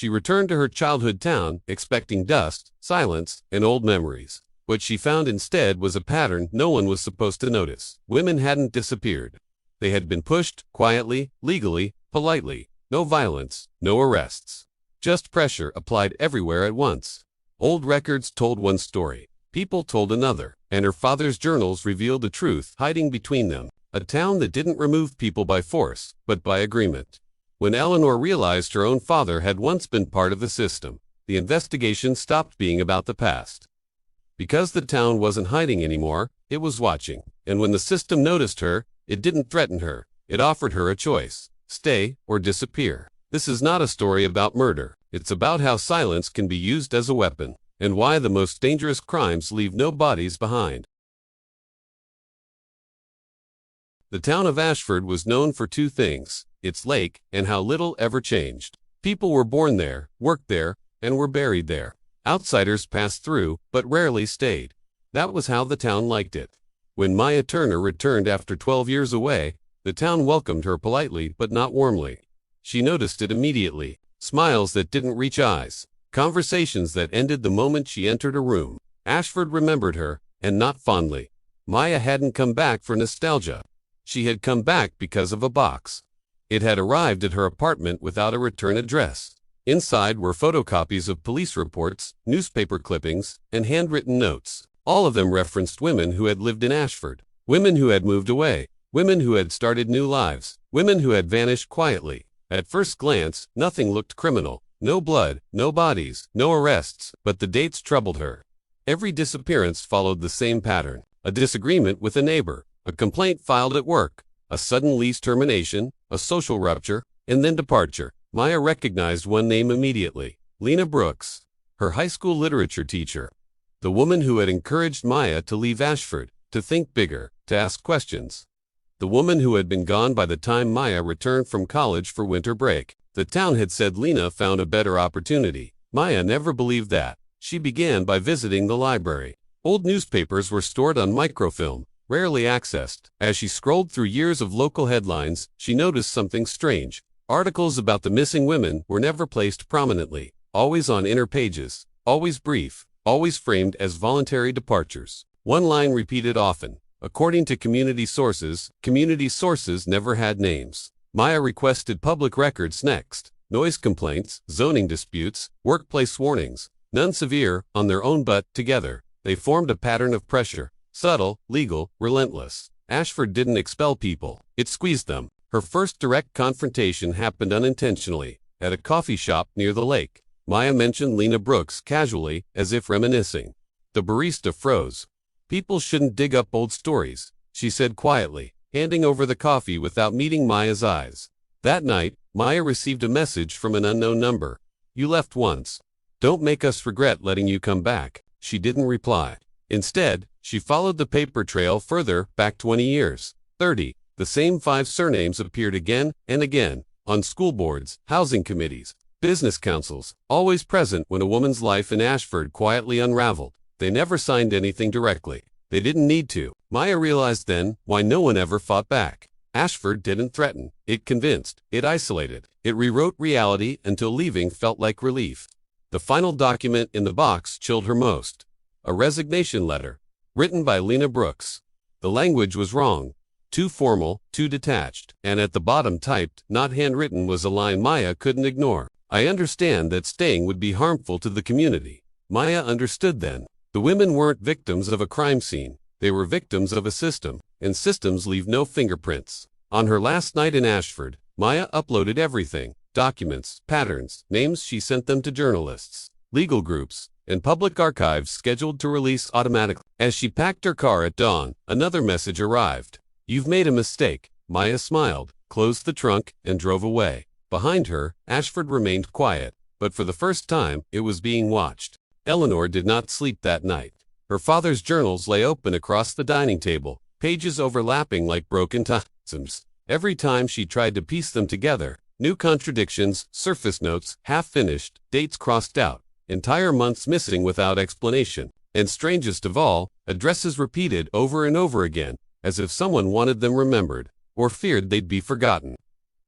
She returned to her childhood town, expecting dust, silence, and old memories. What she found instead was a pattern no one was supposed to notice. Women hadn't disappeared. They had been pushed, quietly, legally, politely. No violence, no arrests. Just pressure applied everywhere at once. Old records told one story. People told another, and her father's journals revealed the truth hiding between them. A town that didn't remove people by force, but by agreement. When Eleanor realized her own father had once been part of the system, the investigation stopped being about the past. Because the town wasn't hiding anymore, it was watching. And when the system noticed her, it didn't threaten her. It offered her a choice: stay or disappear. This is not a story about murder. It's about how silence can be used as a weapon, and why the most dangerous crimes leave no bodies behind. The town of Ashford was known for two things: its lake and how little ever changed. People were born there, worked there, and were buried there. Outsiders passed through, but rarely stayed. That was how the town liked it. When Maya Turner returned after 12 years away, the town welcomed her politely but not warmly. She noticed it immediately: smiles that didn't reach eyes, conversations that ended the moment she entered a room. Ashford remembered her, and not fondly. Maya hadn't come back for nostalgia. She had come back because of a box. It had arrived at her apartment without a return address. Inside were photocopies of police reports, newspaper clippings, and handwritten notes. All of them referenced women who had lived in Ashford, women who had moved away, women who had started new lives, women who had vanished quietly. At first glance, nothing looked criminal. No blood, no bodies, no arrests, but the dates troubled her. Every disappearance followed the same pattern: a disagreement with a neighbor, a complaint filed at work, a sudden lease termination, a social rupture, and then departure. Maya recognized one name immediately: Lena Brooks, her high school literature teacher. The woman who had encouraged Maya to leave Ashford, to think bigger, to ask questions. The woman who had been gone by the time Maya returned from college for winter break. The town had said Lena found a better opportunity. Maya never believed that. She began by visiting the library. Old newspapers were stored on microfilm, rarely accessed. As she scrolled through years of local headlines, she noticed something strange. Articles about the missing women were never placed prominently, always on inner pages, always brief, always framed as voluntary departures. One line repeated often: according to community sources never had names. Maya requested public records next: noise complaints, zoning disputes, workplace warnings. None severe, on their own, but, together, they formed a pattern of pressure. Subtle, legal, relentless. Ashford didn't expel people, it squeezed them. Her first direct confrontation happened unintentionally, at a coffee shop near the lake. Maya mentioned Lena Brooks casually, as if reminiscing. The barista froze. "People shouldn't dig up old stories," she said quietly, handing over the coffee without meeting Maya's eyes. That night, Maya received a message from an unknown number. "You left once. Don't make us regret letting you come back." She didn't reply. Instead, she followed the paper trail further, back 20 years. 30. The same 5 surnames appeared again and again, on school boards, housing committees, business councils, always present when a woman's life in Ashford quietly unraveled. They never signed anything directly. They didn't need to. Maya realized then why no one ever fought back. Ashford didn't threaten. It convinced. It isolated. It rewrote reality until leaving felt like relief. The final document in the box chilled her most. A resignation letter, written by Lena Brooks. The language was wrong. Too formal, too detached. And at the bottom, typed, not handwritten, was a line Maya couldn't ignore: "I understand that staying would be harmful to the community." Maya understood then. The women weren't victims of a crime scene. They were victims of a system, and systems leave no fingerprints. On her last night in Ashford, Maya uploaded everything: documents, patterns, names. She sent them to journalists, legal groups, and public archives scheduled to release automatically. As she packed her car at dawn, another message arrived. "You've made a mistake." Maya smiled, closed the trunk, and drove away. Behind her, Ashford remained quiet, but for the first time, it was being watched. Eleanor did not sleep that night. Her father's journals lay open across the dining table, pages overlapping like broken tomes. Every time she tried to piece them together, new contradictions, surface notes, half-finished, dates crossed out, entire months missing without explanation. And strangest of all, addresses repeated over and over again, as if someone wanted them remembered, or feared they'd be forgotten.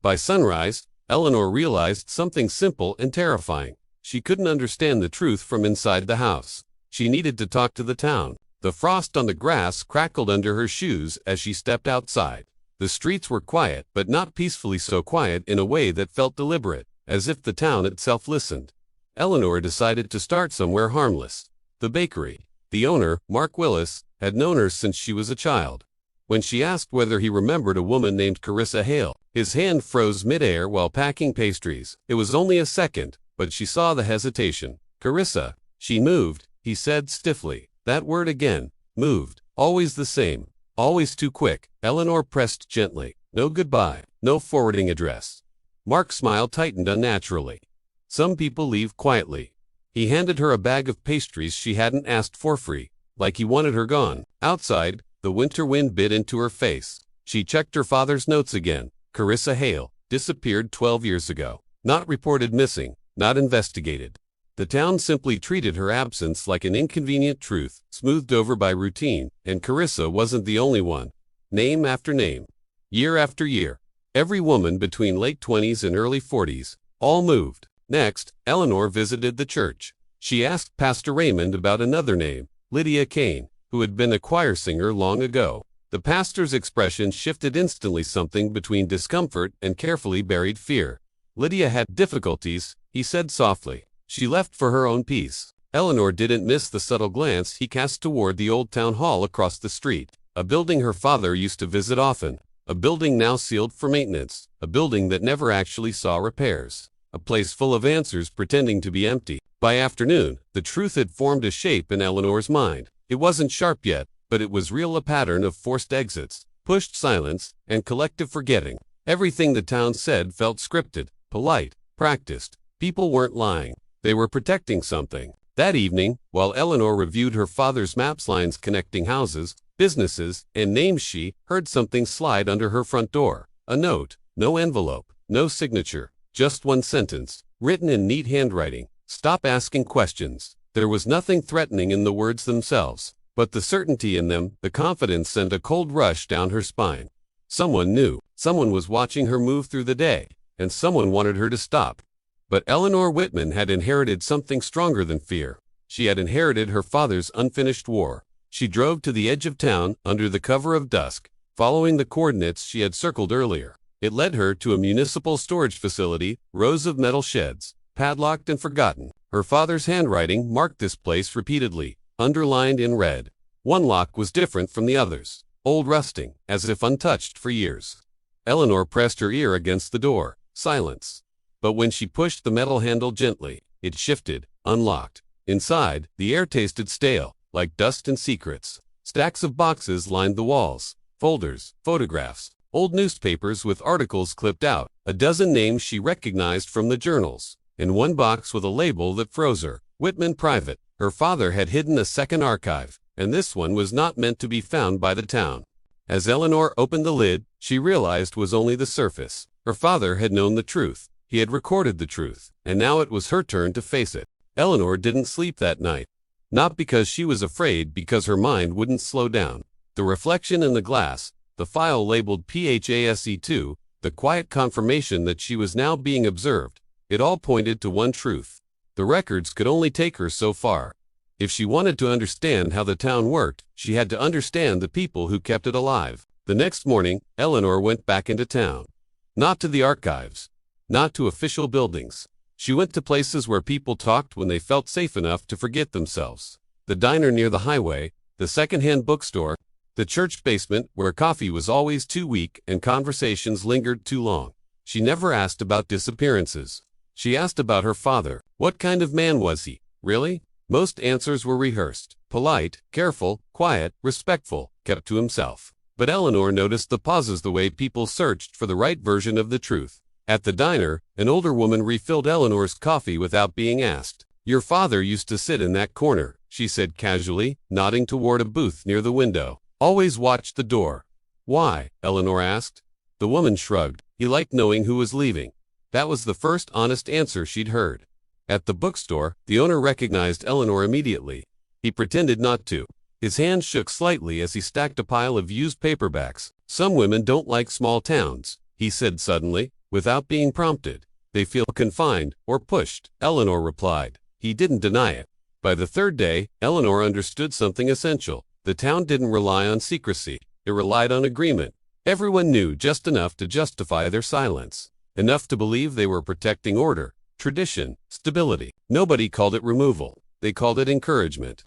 By sunrise, Eleanor realized something simple and terrifying. She couldn't understand the truth from inside the house. She needed to talk to the town. The frost on the grass crackled under her shoes as she stepped outside. The streets were quiet, but not peacefully, so quiet in a way that felt deliberate, as if the town itself listened. Eleanor decided to start somewhere harmless. The bakery. The owner, Mark Willis, had known her since she was a child. When she asked whether he remembered a woman named Carissa Hale, his hand froze midair while packing pastries. It was only a second, but she saw the hesitation. Carissa. She moved, he said stiffly. That word again. Moved. Always the same. Always too quick. Eleanor pressed gently. No goodbye. No forwarding address. Mark's smile tightened unnaturally. Some people leave quietly. He handed her a bag of pastries she hadn't asked for free, like he wanted her gone. Outside, the winter wind bit into her face. She checked her father's notes again. Carissa Hale, disappeared 12 years ago. Not reported missing, not investigated. The town simply treated her absence like an inconvenient truth, smoothed over by routine, and Carissa wasn't the only one. Name after name. Year after year. Every woman between late 20s and early 40s. All moved. Next, Eleanor visited the church. She asked Pastor Raymond about another name, Lydia Kane, who had been a choir singer long ago. The pastor's expression shifted instantly, something between discomfort and carefully buried fear. Lydia had difficulties, he said softly. She left for her own peace. Eleanor didn't miss the subtle glance he cast toward the old town hall across the street, a building her father used to visit often, a building now sealed for maintenance, a building that never actually saw repairs, a place full of answers pretending to be empty. By afternoon, the truth had formed a shape in Eleanor's mind. It wasn't sharp yet, but it was real, a pattern of forced exits, pushed silence, and collective forgetting. Everything the town said felt scripted, polite, practiced. People weren't lying. They were protecting something. That evening, while Eleanor reviewed her father's maps, lines connecting houses, businesses, and names, she heard something slide under her front door. A note. No envelope, no signature, just one sentence, written in neat handwriting. Stop asking questions. There was nothing threatening in the words themselves, but the certainty in them, the confidence, sent a cold rush down her spine. Someone knew. Someone was watching her move through the day, and someone wanted her to stop. But Eleanor Whitman had inherited something stronger than fear. She had inherited her father's unfinished war. She drove to the edge of town under the cover of dusk, following the coordinates she had circled earlier. It led her to a municipal storage facility, rows of metal sheds, padlocked and forgotten. Her father's handwriting marked this place repeatedly, underlined in red. One lock was different from the others, old, rusting, as if untouched for years. Eleanor pressed her ear against the door. Silence. But when she pushed the metal handle gently, it shifted, unlocked. Inside, the air tasted stale, like dust and secrets. Stacks of boxes lined the walls, folders, photographs, old newspapers with articles clipped out, a dozen names she recognized from the journals, and one box with a label that froze her. Whitman Private. Her father had hidden a second archive, and this one was not meant to be found by the town. As Eleanor opened the lid, she realized was only the surface. Her father had known the truth. He had recorded the truth, and now it was her turn to face it. Eleanor didn't sleep that night. Not because she was afraid, because her mind wouldn't slow down. The reflection in the glass, the file labeled PHASE2, the quiet confirmation that she was now being observed, it all pointed to one truth. The records could only take her so far. If she wanted to understand how the town worked, she had to understand the people who kept it alive. The next morning, Eleanor went back into town. Not to the archives. Not to official buildings. She went to places where people talked when they felt safe enough to forget themselves. The diner near the highway, the secondhand bookstore, the church basement where coffee was always too weak and conversations lingered too long. She never asked about disappearances. She asked about her father. What kind of man was he, really? Most answers were rehearsed. Polite, careful, quiet, respectful, kept to himself. But Eleanor noticed the pauses, the way people searched for the right version of the truth. At the diner, an older woman refilled Eleanor's coffee without being asked. Your father used to sit in that corner, she said casually, nodding toward a booth near the window. Always watched the door. Why? Eleanor asked. The woman shrugged. He liked knowing who was leaving. That was the first honest answer she'd heard. At the bookstore, the owner recognized Eleanor immediately. He pretended not to. His hand shook slightly as he stacked a pile of used paperbacks. Some women don't like small towns, he said suddenly, without being prompted. They feel confined or pushed, Eleanor replied. He didn't deny it. By the third day, Eleanor understood something essential. The town didn't rely on secrecy. It relied on agreement. Everyone knew just enough to justify their silence. Enough to believe they were protecting order, tradition, stability. Nobody called it removal. They called it encouragement.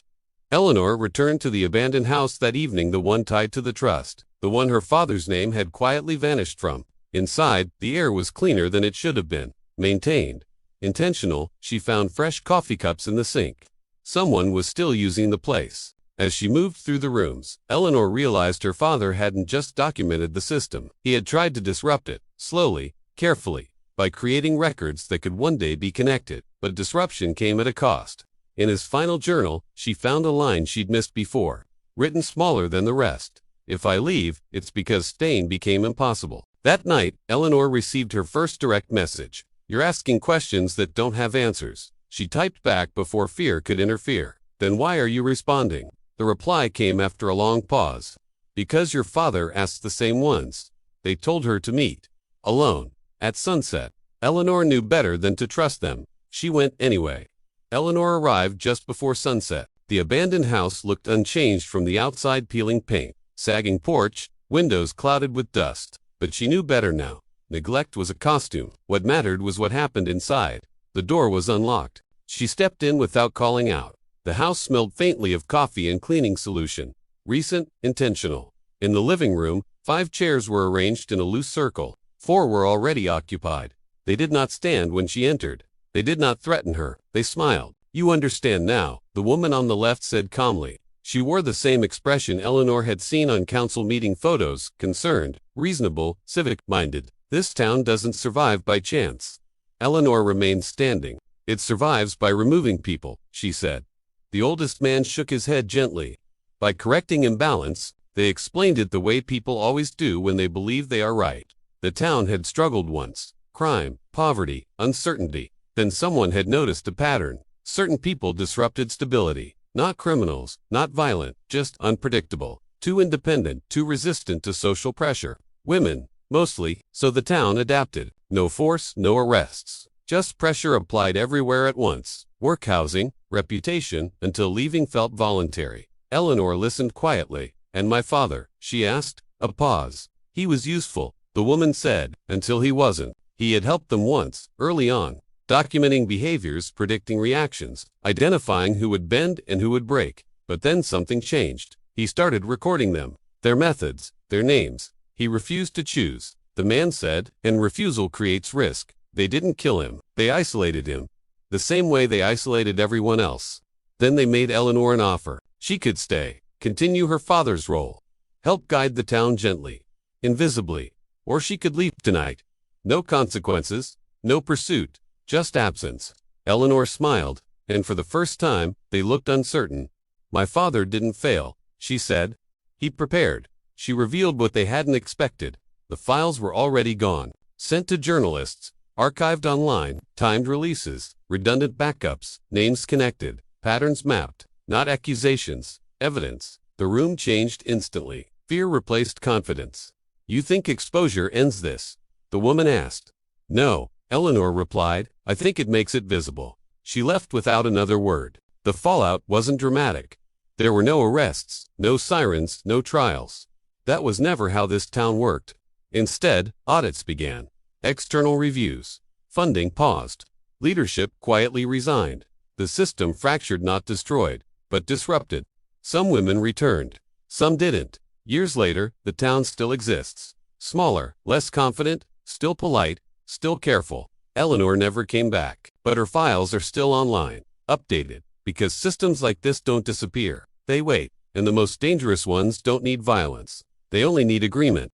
Eleanor returned to the abandoned house that evening, the one tied to the trust, the one her father's name had quietly vanished from. Inside, the air was cleaner than it should have been. Maintained. Intentional. She found fresh coffee cups in the sink. Someone was still using the place. As she moved through the rooms, Eleanor realized her father hadn't just documented the system. He had tried to disrupt it, slowly, carefully, by creating records that could one day be connected. But disruption came at a cost. In his final journal, she found a line she'd missed before, written smaller than the rest. "If I leave, it's because staying became impossible." That night, Eleanor received her first direct message. "You're asking questions that don't have answers." She typed back before fear could interfere. "Then why are you responding?" The reply came after a long pause. "Because your father asked the same ones." They told her to meet. Alone. At sunset. Eleanor knew better than to trust them. She went anyway. Eleanor arrived just before sunset. The abandoned house looked unchanged from the outside, peeling paint, sagging porch, windows clouded with dust. But she knew better now. Neglect was a costume. What mattered was what happened inside. The door was unlocked. She stepped in without calling out. The house smelled faintly of coffee and cleaning solution. Recent, intentional. In the living room, 5 chairs were arranged in a loose circle. 4 were already occupied. They did not stand when she entered. They did not threaten her. They smiled. "You understand now," the woman on the left said calmly. She wore the same expression Eleanor had seen on council meeting photos, concerned, reasonable, civic-minded. "This town doesn't survive by chance." Eleanor remained standing. "It survives by removing people," she said. The oldest man shook his head gently. "By correcting imbalance." They explained it the way people always do when they believe they are right. The town had struggled once. Crime, poverty, uncertainty. Then someone had noticed a pattern. Certain people disrupted stability. Not criminals, not violent, just unpredictable. Too independent, too resistant to social pressure. Women, mostly, so the town adapted. No force, no arrests. Just pressure applied everywhere at once. Work, housing, reputation, until leaving felt voluntary. Eleanor listened quietly. "And my father?" she asked. A pause. "He was useful," the woman said, "until he wasn't. He had helped them once, early on, documenting behaviors, predicting reactions, identifying who would bend and who would break. But then something changed. He started recording them, their methods, their names. He refused to choose." The man said, "And refusal creates risk." They didn't kill him. They isolated him. The same way they isolated everyone else. Then they made Eleanor an offer. She could stay, continue her father's role, help guide the town gently, invisibly. Or she could leave tonight. No consequences, no pursuit, just absence. Eleanor smiled, and for the first time, they looked uncertain. "My father didn't fail," she said. "He prepared." She revealed what they hadn't expected. The files were already gone, sent to journalists, archived online, timed releases, redundant backups, names connected, patterns mapped, not accusations, evidence. The room changed instantly. Fear replaced confidence. "You think exposure ends this?" the woman asked. "No," Eleanor replied. "I think it makes it visible." She left without another word. The fallout wasn't dramatic. There were no arrests, no sirens, no trials. That was never how this town worked. Instead, audits began. External reviews. Funding paused. Leadership quietly resigned. The system fractured, not destroyed, but disrupted. Some women returned. Some didn't. Years later, the town still exists. Smaller, less confident, still polite, still careful. Eleanor never came back, but her files are still online, updated, because systems like this don't disappear. They wait, and the most dangerous ones don't need violence. They only need agreement.